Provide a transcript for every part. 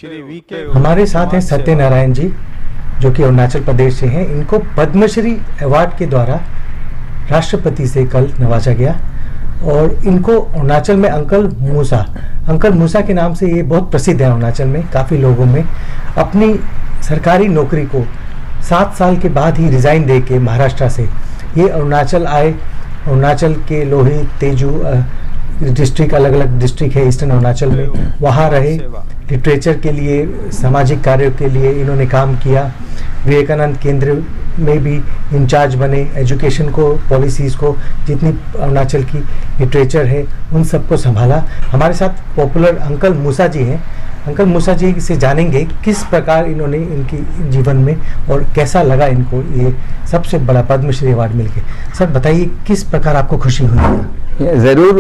Shri VK हमारे साथ हैं सत्यनारायण जी, जो कि अरुणाचल प्रदेश से हैं। इनको पद्मश्री अवार्ड के द्वारा राष्ट्रपति से कल नवाजा गया और इनको अरुणाचल में अंकल मूसा के नाम से ये बहुत प्रसिद्ध है। अरुणाचल में काफ़ी लोगों में अपनी सरकारी नौकरी को 7 साल के बाद ही रिज़ाइन दे के महाराष्ट्र से ये अरुणाचल आए। अरुणाचल के लोहित, तेजू डिस्ट्रिक्ट, अलग अलग डिस्ट्रिक्ट है ईस्टर्न अरुणाचल में, वहाँ रहे। लिटरेचर के लिए, सामाजिक कार्यों के लिए इन्होंने काम किया। विवेकानंद केंद्र में भी इंचार्ज बने, एजुकेशन को, पॉलिसीज़ को, जितनी अरुणाचल की लिटरेचर है उन सबको संभाला। हमारे साथ पॉपुलर अंकल मूसा जी हैं। अंकल मूसा जी से जानेंगे किस प्रकार इन्होंने इनकी जीवन में और कैसा लगा इनको ये सबसे बड़ा पद्मश्री अवार्ड मिलके। सर बताइए किस प्रकार आपको खुशी हुई है? ज़रूर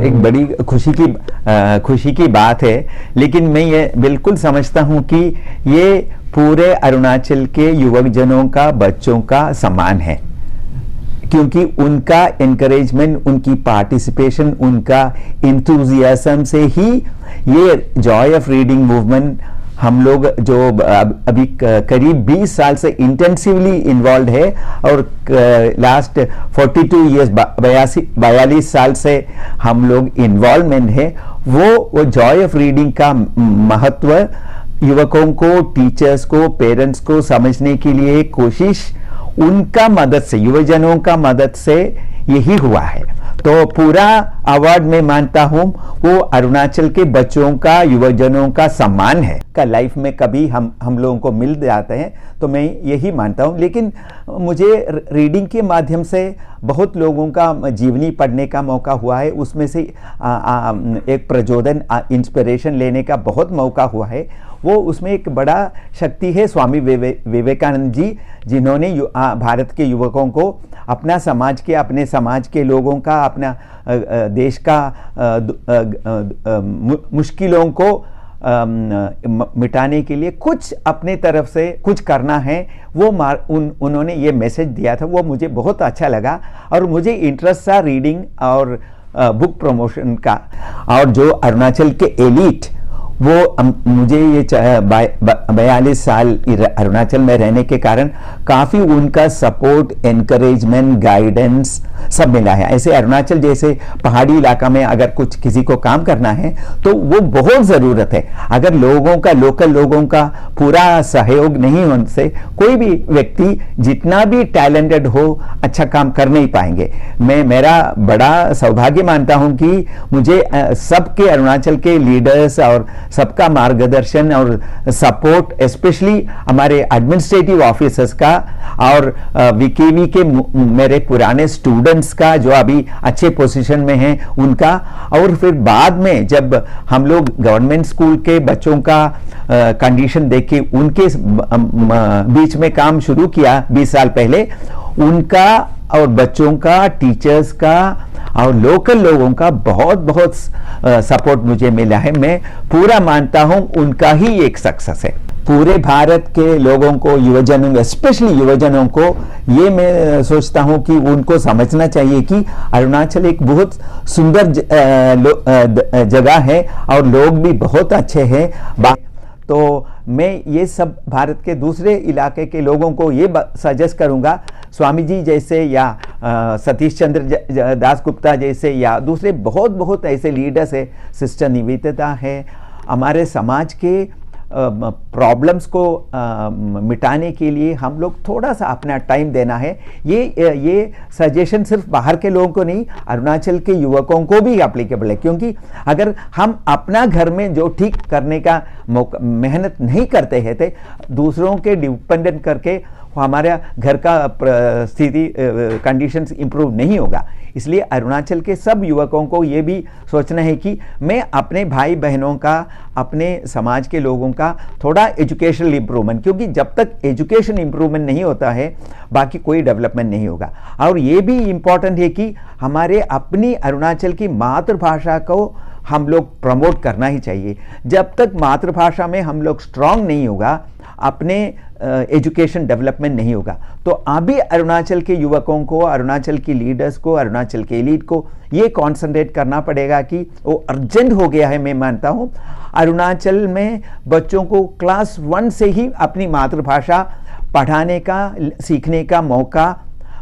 एक बड़ी खुशी की बात है, लेकिन मैं ये बिल्कुल समझता हूँ कि ये पूरे अरुणाचल के युवक जनों का, बच्चों का सम्मान है, क्योंकि उनका एनकरेजमेंट, उनकी पार्टिसिपेशन, उनका इंथुजियाज्म से ही ये जॉय ऑफ रीडिंग मूवमेंट हम लोग जो अभी करीब 20 साल से इंटेंसिवली इन्वॉल्व है और लास्ट 42 ईयर्स 42 साल से हम लोग इन्वॉल्वमेंट है, वो जॉय ऑफ रीडिंग का महत्व युवकों को, टीचर्स को, पेरेंट्स को समझने के लिए कोशिश उनका मदद से, युवजनों का मदद से यही हुआ है। तो पूरा अवार्ड में मानता हूं वो अरुणाचल के बच्चों का, युवजनों का सम्मान है। का लाइफ में कभी हम लोगों को मिल जाते हैं तो मैं यही मानता हूं। लेकिन मुझे रीडिंग के माध्यम से बहुत लोगों का जीवनी पढ़ने का मौका हुआ है, उसमें से एक प्रचोदन, इंस्पिरेशन लेने का बहुत मौका हुआ है। वो उसमें एक बड़ा शक्ति है स्वामी विवेकानंद जी, जिन्होंने भारत के युवकों को अपना समाज के, अपने समाज के लोगों का, अपना देश का मुश्किलों को मिटाने के लिए कुछ अपने तरफ से कुछ करना है, वो उन्होंने ये मैसेज दिया था। वो मुझे बहुत अच्छा लगा और मुझे इंटरेस्ट था रीडिंग और बुक प्रमोशन का। और जो अरुणाचल के एलिट, वो मुझे ये 42 साल अरुणाचल में रहने के कारण काफ़ी उनका सपोर्ट, एनकरेजमेंट, गाइडेंस सब मिला है। ऐसे अरुणाचल जैसे पहाड़ी इलाका में अगर कुछ किसी को काम करना है तो वो बहुत ज़रूरत है। अगर लोगों का, लोकल लोगों का पूरा सहयोग नहीं होने से कोई भी व्यक्ति जितना भी टैलेंटेड हो अच्छा काम कर नहीं पाएंगे। मैं मेरा बड़ा सौभाग्य मानता हूं कि मुझे सबके अरुणाचल के लीडर्स और सबका मार्गदर्शन और सपोर्ट, स्पेशली हमारे एडमिनिस्ट्रेटिव ऑफिसर्स का और वीकेवी के मेरे पुराने स्टूडेंट्स का जो अभी अच्छे पोजीशन में हैं उनका, और फिर बाद में जब हम लोग गवर्नमेंट स्कूल के बच्चों का कंडीशन देख के उनके बीच में काम शुरू किया 20 साल पहले, उनका और बच्चों का, टीचर्स का और लोकल लोगों का बहुत बहुत सपोर्ट मुझे मिला है। मैं पूरा मानता हूं उनका ही एक सक्सेस है। पूरे भारत के लोगों को, युवजनों, स्पेशली युवजनों को, ये मैं सोचता हूं कि उनको समझना चाहिए कि अरुणाचल एक बहुत सुंदर जगह है और लोग भी बहुत अच्छे हैं। तो मैं ये सब भारत के दूसरे इलाके के लोगों को ये सजेस्ट करूंगा, स्वामी जी जैसे या सतीश चंद्र दास गुप्ता जैसे या दूसरे बहुत बहुत ऐसे लीडर्स है, सिस्टर निवेदिता है, हमारे समाज के प्रॉब्लम्स को मिटाने के लिए हम लोग थोड़ा सा अपना टाइम देना है। ये सजेशन सिर्फ बाहर के लोगों को नहीं, अरुणाचल के युवकों को भी एप्लीकेबल है, क्योंकि अगर हम अपना घर में जो ठीक करने का मेहनत नहीं करते हैं तो दूसरों के डिपेंडेंट करके हमारा घर का स्थिति, कंडीशंस इंप्रूव नहीं होगा। इसलिए अरुणाचल के सब युवकों को ये भी सोचना है कि मैं अपने भाई बहनों का, अपने समाज के लोगों का थोड़ा एजुकेशनल इंप्रूवमेंट, क्योंकि जब तक एजुकेशन इंप्रूवमेंट नहीं होता है बाकी कोई डेवलपमेंट नहीं होगा। और ये भी इम्पॉर्टेंट है कि हमारे अपनी अरुणाचल की मातृभाषा को हम लोग प्रमोट करना ही चाहिए। जब तक मातृभाषा में हम लोग स्ट्रांग नहीं होगा, अपने एजुकेशन डेवलपमेंट नहीं होगा। तो अभी अरुणाचल के युवकों को, अरुणाचल की लीडर्स को, अरुणाचल के एलीट को ये कॉन्सेंट्रेट करना पड़ेगा कि वो अर्जेंट हो गया है। मैं मानता हूँ अरुणाचल में बच्चों को क्लास 1 से ही अपनी मातृभाषा पढ़ाने का, सीखने का मौका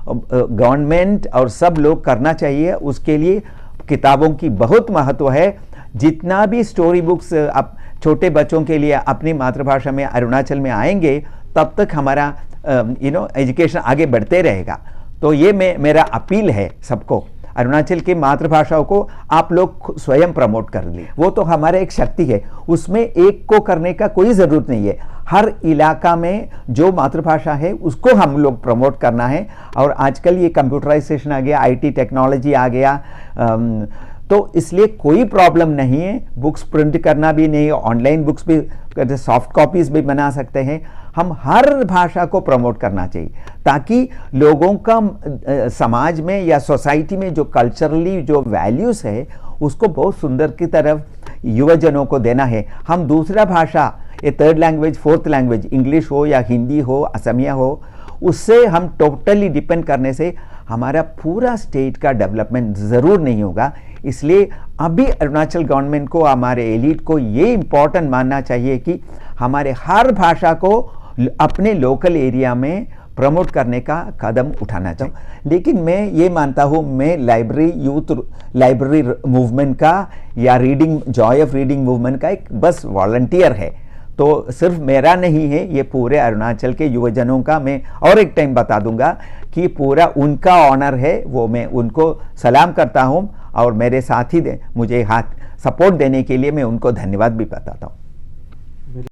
गवर्नमेंट और सब लोग करना चाहिए। उसके लिए किताबों की बहुत महत्व है। जितना भी स्टोरी बुक्स अब छोटे बच्चों के लिए अपनी मातृभाषा में अरुणाचल में आएंगे, तब तक हमारा एजुकेशन आगे बढ़ते रहेगा। तो ये मेरा अपील है सबको, अरुणाचल की मातृभाषाओं को आप लोग स्वयं प्रमोट कर ली। वो तो हमारा एक शक्ति है, उसमें एक को करने का कोई ज़रूरत नहीं है। हर इलाका में जो मातृभाषा है उसको हम लोग प्रमोट करना है। और आजकल ये कंप्यूटराइजेशन आ गया, आईटी टेक्नोलॉजी आ गया, तो इसलिए कोई प्रॉब्लम नहीं है। बुक्स प्रिंट करना भी नहीं, ऑनलाइन बुक्स भी, सॉफ्ट कॉपीज भी बना सकते हैं। हम हर भाषा को प्रमोट करना चाहिए ताकि लोगों का समाज में या सोसाइटी में जो कल्चरली जो वैल्यूज़ है उसको बहुत सुंदर की तरफ युवजनों को देना है। हम दूसरा भाषा, ये 3rd language 4th language, English हो या हिंदी हो, असमिया हो, उससे हम टोटली डिपेंड करने से हमारा पूरा स्टेट का डेवलपमेंट ज़रूर नहीं होगा। इसलिए अभी अरुणाचल गवर्नमेंट को, हमारे एलीट को ये इम्पोर्टेंट मानना चाहिए कि हमारे हर भाषा को अपने लोकल एरिया में प्रमोट करने का कदम उठाना चाहिए। लेकिन मैं ये मानता हूँ, मैं लाइब्रेरी, यूथ लाइब्रेरी मूवमेंट का या reading, Joy of reading movement का एक बस वॉलंटियर है। तो सिर्फ मेरा नहीं है, ये पूरे अरुणाचल के युवजनों का। मैं और एक टाइम बता दूंगा कि पूरा उनका ऑनर है, वो मैं उनको सलाम करता हूँ और मेरे साथी मुझे हाथ सपोर्ट देने के लिए मैं उनको धन्यवाद भी बताता हूँ।